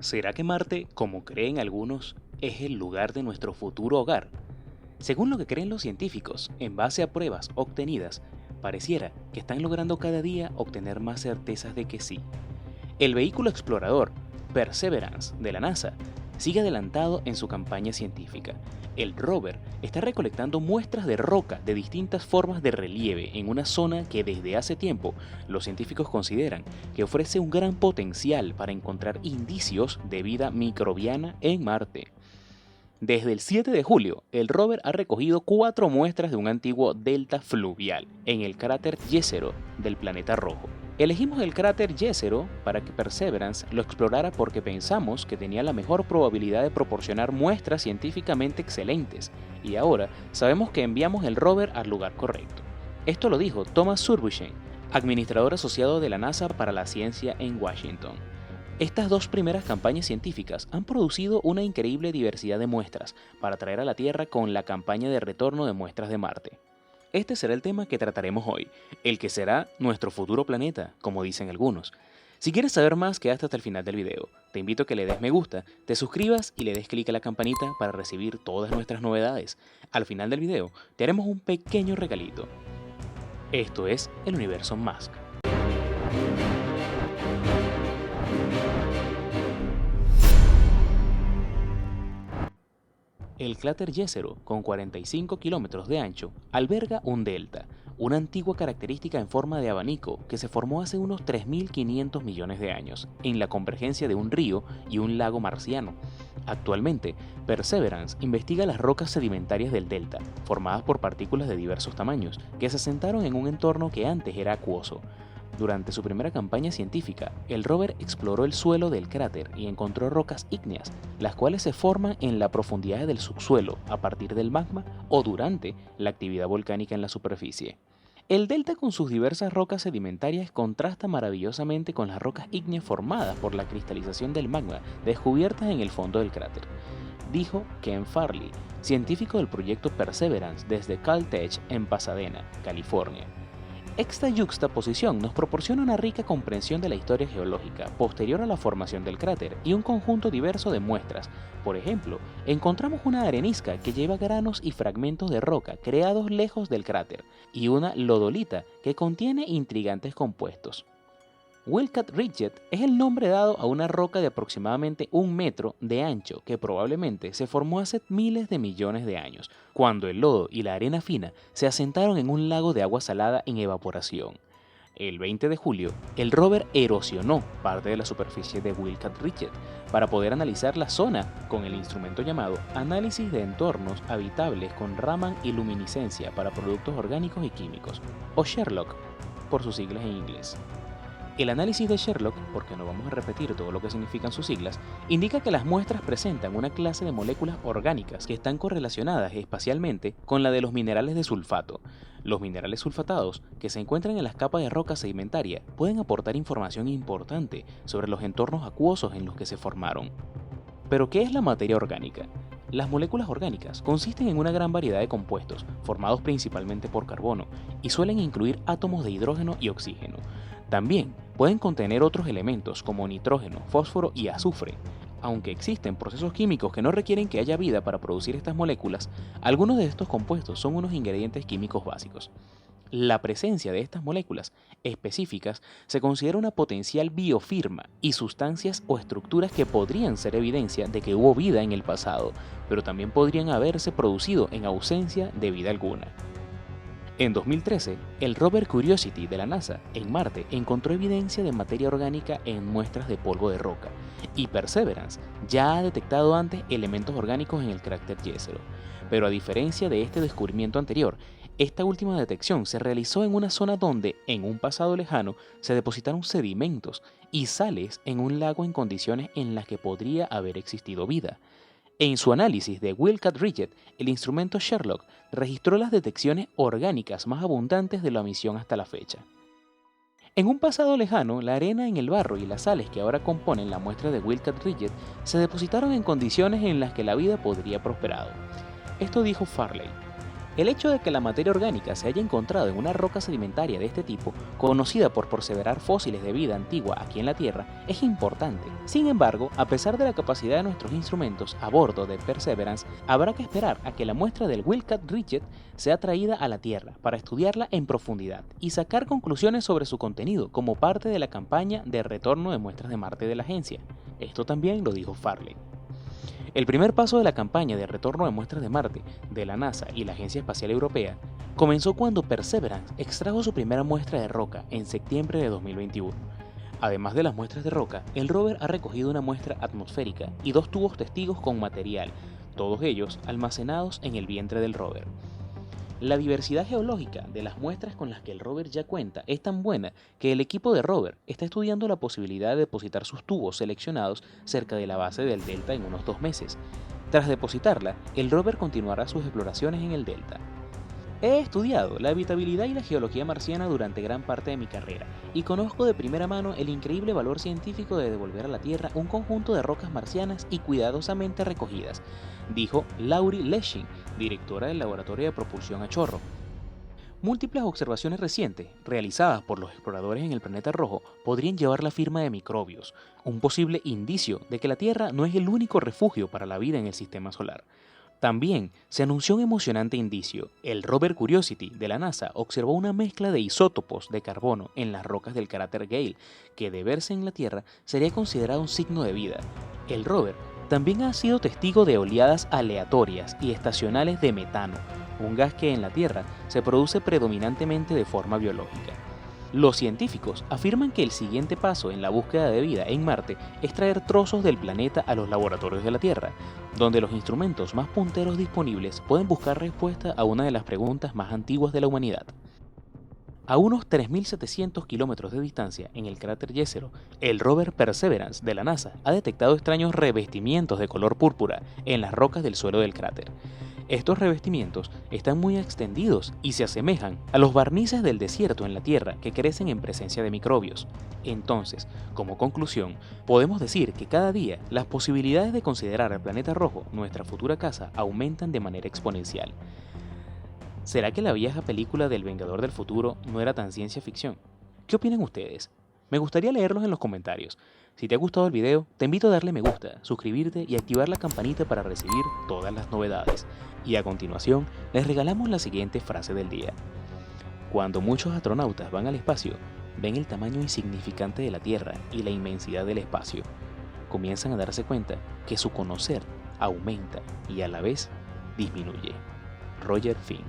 ¿Será que Marte, como creen algunos, es el lugar de nuestro futuro hogar? Según lo que creen los científicos, en base a pruebas obtenidas, pareciera que están logrando cada día obtener más certezas de que sí. El vehículo explorador Perseverance de la NASA sigue adelantado en su campaña científica. El rover está recolectando muestras de roca de distintas formas de relieve en una zona que desde hace tiempo los científicos consideran que ofrece un gran potencial para encontrar indicios de vida microbiana en Marte. Desde el 7 de julio, el rover ha recogido 4 muestras de un antiguo delta fluvial en el cráter Jezero del planeta rojo. Elegimos el cráter Jezero para que Perseverance lo explorara porque pensamos que tenía la mejor probabilidad de proporcionar muestras científicamente excelentes, y ahora sabemos que enviamos el rover al lugar correcto. Esto lo dijo Thomas Surbushen, administrador asociado de la NASA para la ciencia en Washington. Estas dos primeras campañas científicas han producido una increíble diversidad de muestras para traer a la Tierra con la campaña de retorno de muestras de Marte. Este será el tema que trataremos hoy, el que será nuestro futuro planeta, como dicen algunos. Si quieres saber más, quédate hasta el final del video. Te invito a que le des me gusta, te suscribas y le des clic a la campanita para recibir todas nuestras novedades. Al final del video te haremos un pequeño regalito. Esto es el Universo Musk. El cráter Jezero, con 45 kilómetros de ancho, alberga un delta, una antigua característica en forma de abanico que se formó hace unos 3.500 millones de años, en la convergencia de un río y un lago marciano. Actualmente, Perseverance investiga las rocas sedimentarias del delta, formadas por partículas de diversos tamaños, que se asentaron en un entorno que antes era acuoso. Durante su primera campaña científica, el rover exploró el suelo del cráter y encontró rocas ígneas, las cuales se forman en la profundidad del subsuelo a partir del magma o durante la actividad volcánica en la superficie. El delta con sus diversas rocas sedimentarias contrasta maravillosamente con las rocas ígneas formadas por la cristalización del magma descubiertas en el fondo del cráter, dijo Ken Farley, científico del proyecto Perseverance desde Caltech en Pasadena, California. Esta yuxtaposición nos proporciona una rica comprensión de la historia geológica posterior a la formación del cráter y un conjunto diverso de muestras. Por ejemplo, encontramos una arenisca que lleva granos y fragmentos de roca creados lejos del cráter y una lodolita que contiene intrigantes compuestos. Wildcat Ridge es el nombre dado a una roca de aproximadamente 1 metro de ancho que probablemente se formó hace miles de millones de años, cuando el lodo y la arena fina se asentaron en un lago de agua salada en evaporación. El 20 de julio, el rover erosionó parte de la superficie de Wildcat Ridge para poder analizar la zona con el instrumento llamado Análisis de Entornos Habitables con Raman y Luminiscencia para Productos Orgánicos y Químicos, o SHERLOC, por sus siglas en inglés. El análisis de SHERLOC, porque no vamos a repetir todo lo que significan sus siglas, indica que las muestras presentan una clase de moléculas orgánicas que están correlacionadas espacialmente con la de los minerales de sulfato. Los minerales sulfatados, que se encuentran en las capas de roca sedimentaria, pueden aportar información importante sobre los entornos acuosos en los que se formaron. ¿Pero qué es la materia orgánica? Las moléculas orgánicas consisten en una gran variedad de compuestos, formados principalmente por carbono, y suelen incluir átomos de hidrógeno y oxígeno. También pueden contener otros elementos como nitrógeno, fósforo y azufre. Aunque existen procesos químicos que no requieren que haya vida para producir estas moléculas, algunos de estos compuestos son unos ingredientes químicos básicos. La presencia de estas moléculas específicas se considera una potencial biofirma y sustancias o estructuras que podrían ser evidencia de que hubo vida en el pasado, pero también podrían haberse producido en ausencia de vida alguna. En 2013, el rover Curiosity de la NASA en Marte encontró evidencia de materia orgánica en muestras de polvo de roca, y Perseverance ya ha detectado antes elementos orgánicos en el cráter Jezero. Pero a diferencia de este descubrimiento anterior, esta última detección se realizó en una zona donde, en un pasado lejano, se depositaron sedimentos y sales en un lago en condiciones en las que podría haber existido vida. En su análisis de Wildcat Ridge, el instrumento SHERLOC registró las detecciones orgánicas más abundantes de la misión hasta la fecha. En un pasado lejano, la arena en el barro y las sales que ahora componen la muestra de Wildcat Ridge se depositaron en condiciones en las que la vida podría prosperado. Esto dijo Farley. El hecho de que la materia orgánica se haya encontrado en una roca sedimentaria de este tipo, conocida por perseverar fósiles de vida antigua aquí en la Tierra, es importante. Sin embargo, a pesar de la capacidad de nuestros instrumentos a bordo de Perseverance, habrá que esperar a que la muestra del Wildcat Ridge sea traída a la Tierra para estudiarla en profundidad y sacar conclusiones sobre su contenido como parte de la campaña de retorno de muestras de Marte de la agencia. Esto también lo dijo Farley. El primer paso de la campaña de retorno de muestras de Marte de la NASA y la Agencia Espacial Europea comenzó cuando Perseverance extrajo su primera muestra de roca en septiembre de 2021. Además de las muestras de roca, el rover ha recogido una muestra atmosférica y 2 tubos testigos con material, todos ellos almacenados en el vientre del rover. La diversidad geológica de las muestras con las que el rover ya cuenta es tan buena que el equipo de rover está estudiando la posibilidad de depositar sus tubos seleccionados cerca de la base del delta en unos 2 meses. Tras depositarla, el rover continuará sus exploraciones en el delta. He estudiado la habitabilidad y la geología marciana durante gran parte de mi carrera y conozco de primera mano el increíble valor científico de devolver a la Tierra un conjunto de rocas marcianas y cuidadosamente recogidas, dijo Laurie Leshing, directora del Laboratorio de Propulsión a Chorro. Múltiples observaciones recientes, realizadas por los exploradores en el planeta rojo, podrían llevar la firma de microbios, un posible indicio de que la Tierra no es el único refugio para la vida en el sistema solar. También se anunció un emocionante indicio. El rover Curiosity de la NASA observó una mezcla de isótopos de carbono en las rocas del cráter Gale, que de verse en la Tierra sería considerado un signo de vida. El rover también ha sido testigo de oleadas aleatorias y estacionales de metano, un gas que en la Tierra se produce predominantemente de forma biológica. Los científicos afirman que el siguiente paso en la búsqueda de vida en Marte es traer trozos del planeta a los laboratorios de la Tierra, donde los instrumentos más punteros disponibles pueden buscar respuesta a una de las preguntas más antiguas de la humanidad. A unos 3.700 kilómetros de distancia, en el cráter Jezero, el rover Perseverance de la NASA ha detectado extraños revestimientos de color púrpura en las rocas del suelo del cráter. Estos revestimientos están muy extendidos y se asemejan a los barnices del desierto en la Tierra que crecen en presencia de microbios. Entonces, como conclusión, podemos decir que cada día las posibilidades de considerar al planeta rojo nuestra futura casa aumentan de manera exponencial. ¿Será que la vieja película del Vengador del Futuro no era tan ciencia ficción? ¿Qué opinan ustedes? Me gustaría leerlos en los comentarios. Si te ha gustado el video, te invito a darle me gusta, suscribirte y activar la campanita para recibir todas las novedades. Y a continuación, les regalamos la siguiente frase del día. Cuando muchos astronautas van al espacio, ven el tamaño insignificante de la Tierra y la inmensidad del espacio. Comienzan a darse cuenta que su conocer aumenta y a la vez disminuye. Roger Finn.